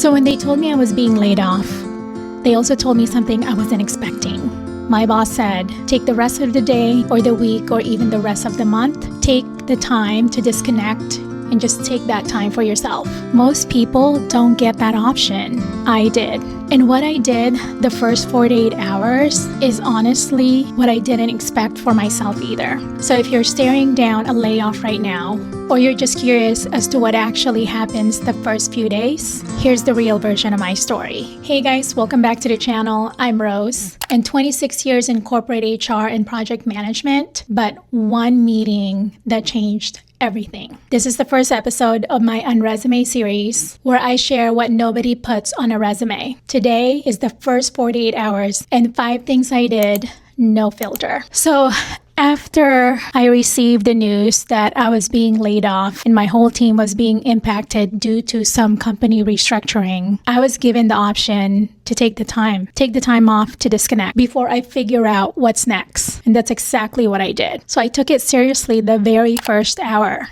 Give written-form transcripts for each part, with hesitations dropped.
So when they told me I was being laid off, they also told me something I wasn't expecting. My boss said, take the rest of the day or the week or even the rest of the month. Take the time to disconnect and just take that time for yourself. Most people don't get that option. I did. And what I did the first 48 hours is honestly what I didn't expect for myself either. So if you're staring down a layoff right now, or you're just curious as to what actually happens the first few days, here's the real version of my story. Hey guys, welcome back to the channel. I'm Rose, and 26 years in corporate HR and project management, but one meeting that changed everything. This is the first episode of my Unresume series where I share what nobody puts on a resume. Today is the first 48 hours and 5 things I did, no filter. So after I received the news that I was being laid off and my whole team was being impacted due to some company restructuring, I was given the option to take the time off to disconnect before I figure out what's next. And that's exactly what I did. So I took it seriously the very first hour.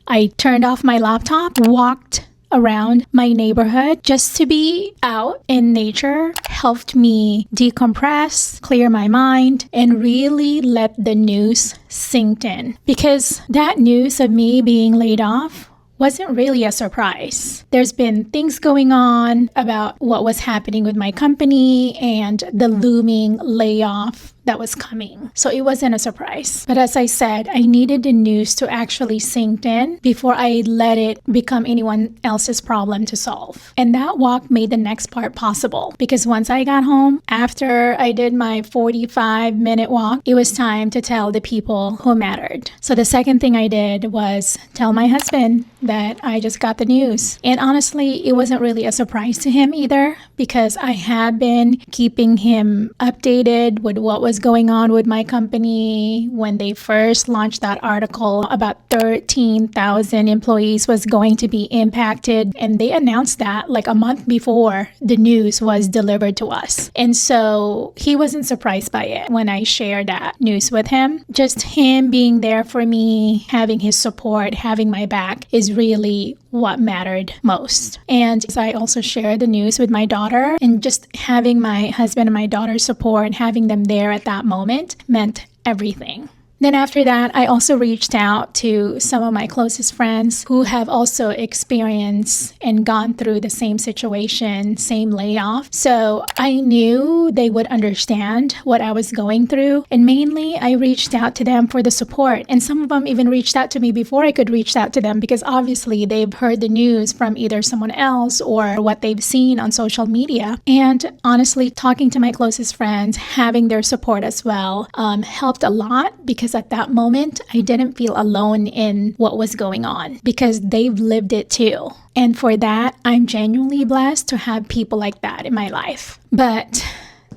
I turned off my laptop, walked around my neighborhood just to be out in nature, helped me decompress, clear my mind, and really let the news sink in. Because that news of me being laid off wasn't really a surprise. There's been things going on about what was happening with my company and the looming layoff that was coming. So it wasn't a surprise. But as I said, I needed the news to actually sink in before I let it become anyone else's problem to solve. And that walk made the next part possible because once I got home, after I did my 45-minute walk, it was time to tell the people who mattered. So the second thing I did was tell my husband that I just got the news. And honestly, it wasn't really a surprise to him either because I had been keeping him updated with what was going on with my company. When they first launched that article, about 13,000 employees was going to be impacted. And they announced that like a month before the news was delivered to us. And so he wasn't surprised by it when I shared that news with him. Just him being there for me, having his support, having my back is really what mattered most. And I also shared the news with my daughter, and just having my husband and my daughter's support, having them there at that moment meant everything. Then after that, I also reached out to some of my closest friends who have also experienced and gone through the same situation, same layoff. So I knew they would understand what I was going through. And mainly, I reached out to them for the support. And some of them even reached out to me before I could reach out to them because obviously they've heard the news from either someone else or what they've seen on social media. And honestly, talking to my closest friends, having their support as well, helped a lot because at that moment, I didn't feel alone in what was going on because they've lived it too. And for that, I'm genuinely blessed to have people like that in my life. But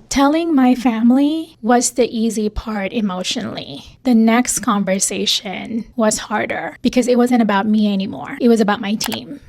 telling my family was the easy part emotionally. The next conversation was harder because it wasn't about me anymore. It was about my team.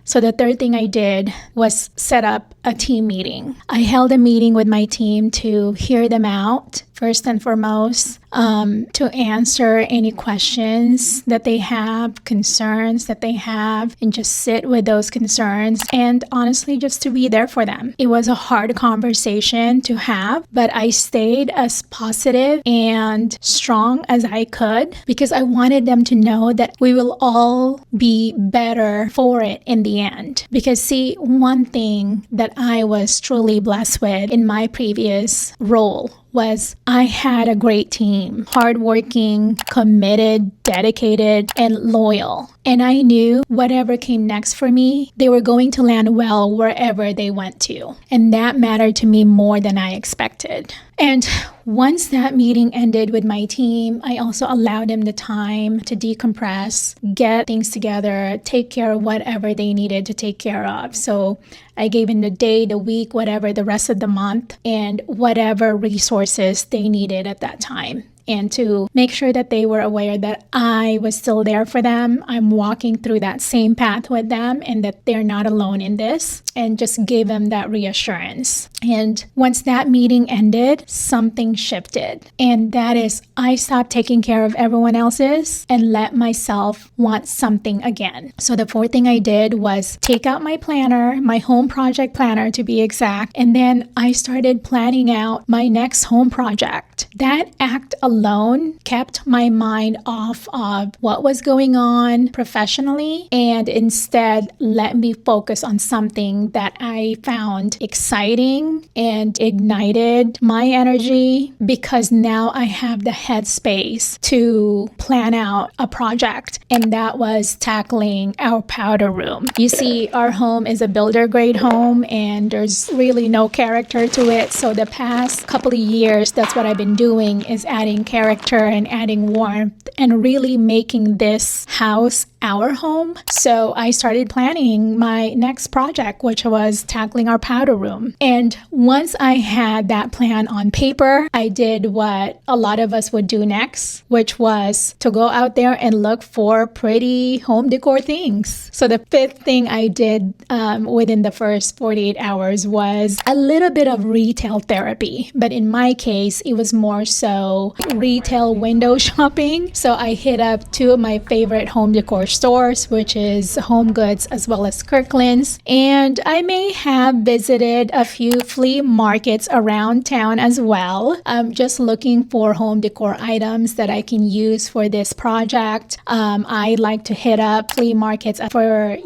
So the third thing I did was set up a team meeting. I held a meeting with my team to hear them out, first and foremost, to answer any questions that they have, concerns that they have, and just sit with those concerns and honestly just to be there for them. It was a hard conversation to have, but I stayed as positive and strong as I could because I wanted them to know that we will all be better for it in the end. Because see, one thing that I was truly blessed with in my previous role was I had a great team, hardworking, committed, dedicated, and loyal. And I knew whatever came next for me, they were going to land well wherever they went to. And that mattered to me more than I expected. And once that meeting ended with my team, I also allowed them the time to decompress, get things together, take care of whatever they needed to take care of. So I gave them the day, the week, whatever, the rest of the month, and whatever resources they needed at that time. and to make sure that they were aware that I was still there for them. I'm walking through that same path with them and that they're not alone in this, and just gave them that reassurance. And once that meeting ended, something shifted. And that is, I stopped taking care of everyone else's and let myself want something again. So the fourth thing I did was take out my planner, my home project planner to be exact, and then I started planning out my next home project. That act alone kept my mind off of what was going on professionally and instead let me focus on something that I found exciting and ignited my energy, because now I have the headspace to plan out a project, and that was tackling our powder room. You see, our home is a builder grade home and there's really no character to it. So the past couple of years, that's what I've been doing, is adding character and adding warmth and really making this house our home. So I started planning my next project, which was tackling our powder room. And once I had that plan on paper, I did what a lot of us would do next, which was to go out there and look for pretty home decor things. So the fifth thing I did within the first 48 hours was a little bit of retail therapy. But in my case, it was more so retail window shopping. So I hit up two of my favorite home decor stores, which is Home Goods as well as Kirkland's. And I may have visited a few flea markets around town as well, just looking for home decor items that I can use for this project. I like to hit up flea markets for,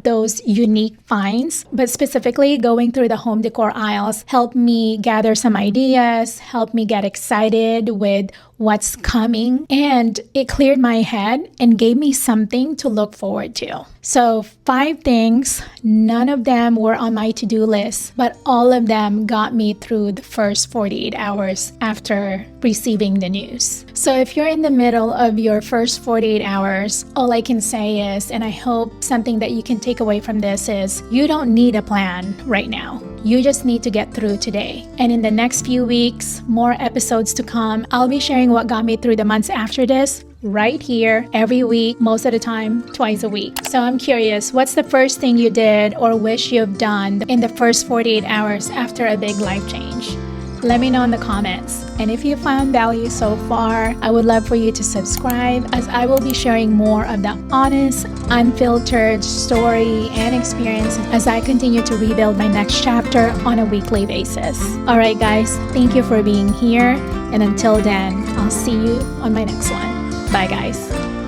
those unique finds, but specifically going through the home decor aisles helped me gather some ideas, helped me get excited with what's coming, and it cleared my head and gave me something to look forward to. So 5 things, none of them were on my to-do list, but all of them got me through the first 48 hours after receiving the news. So if you're in the middle of your first 48 hours, all I can say is, and I hope something that you can take away from this is, you don't need a plan right now. You just need to get through today. And in the next few weeks, more episodes to come, I'll be sharing what got me through the months after this right here every week, most of the time, twice a week. So I'm curious, what's the first thing you did or wish you've done in the first 48 hours after a big life change? Let me know in the comments. And if you found value so far, I would love for you to subscribe, as I will be sharing more of the honest, unfiltered story and experience as I continue to rebuild my next chapter on a weekly basis. All right, guys, thank you for being here. And until then, I'll see you on my next one. Bye, guys.